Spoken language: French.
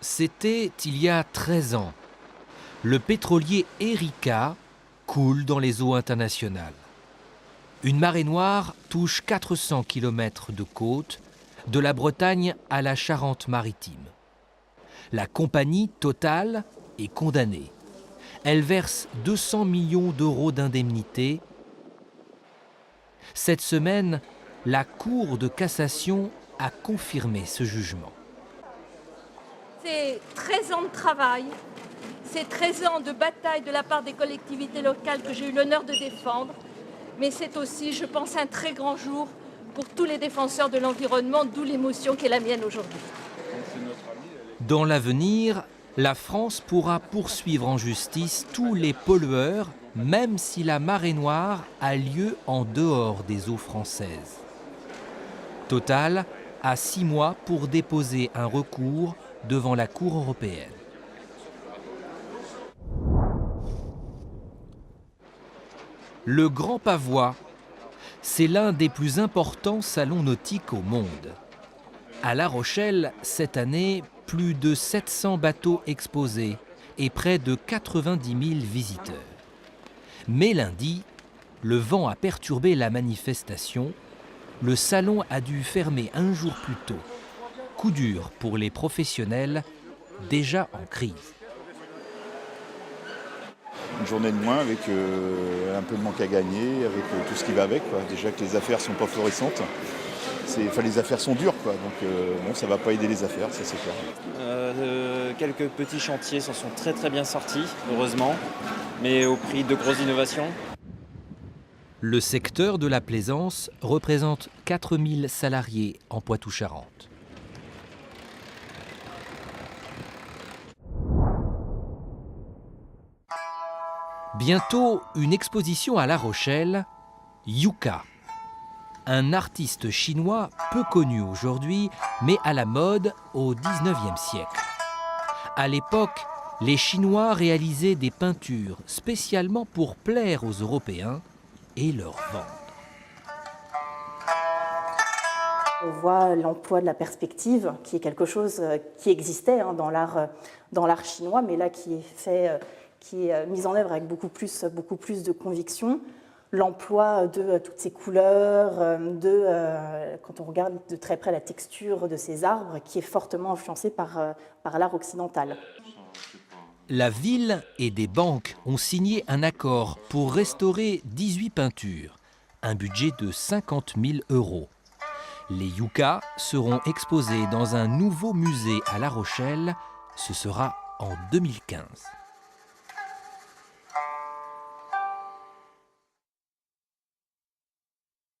C'était il y a 13 ans. Le pétrolier Erika coule dans les eaux internationales. Une marée noire touche 400 km de côte, de la Bretagne à la Charente-Maritime. La compagnie Total est condamnée. Elle verse 200 millions d'euros d'indemnités. Cette semaine, la Cour de cassation a confirmé ce jugement. C'est 13 ans de travail, c'est 13 ans de bataille de la part des collectivités locales que j'ai eu l'honneur de défendre, mais c'est aussi, je pense, un très grand jour pour tous les défenseurs de l'environnement, d'où l'émotion qui est la mienne aujourd'hui. Dans l'avenir, la France pourra poursuivre en justice tous les pollueurs, même si la marée noire a lieu en dehors des eaux françaises. Total a 6 mois pour déposer un recours devant la Cour européenne. Le Grand Pavois, c'est l'un des plus importants salons nautiques au monde. À La Rochelle, cette année, plus de 700 bateaux exposés et près de 90 000 visiteurs. Mais lundi, le vent a perturbé la manifestation. Le salon a dû fermer un jour plus tôt. Coup dur pour les professionnels déjà en crise. Une journée de moins avec un peu de manque à gagner, avec tout ce qui va avec, quoi. Déjà que les affaires ne sont pas florissantes. Les affaires sont dures, quoi. Donc bon, ça ne va pas aider les affaires, ça c'est clair. Quelques petits chantiers s'en sont très bien sortis, heureusement, mais au prix de grosses innovations. Le secteur de la plaisance représente 4000 salariés en Poitou-Charentes. Bientôt, une exposition à La Rochelle, Yuka. Un artiste chinois peu connu aujourd'hui, mais à la mode au XIXe siècle. À l'époque, les Chinois réalisaient des peintures spécialement pour plaire aux Européens et leur vendre. On voit l'emploi de la perspective, qui est quelque chose qui existait dans l'art chinois, mais là qui est mis en œuvre avec beaucoup plus de conviction. L'emploi de toutes ces couleurs, quand on regarde de très près la texture de ces arbres, qui est fortement influencée par l'art occidental. La ville et des banques ont signé un accord pour restaurer 18 peintures, un budget de 50 000 euros. Les yuccas seront exposés dans un nouveau musée à La Rochelle. Ce sera en 2015.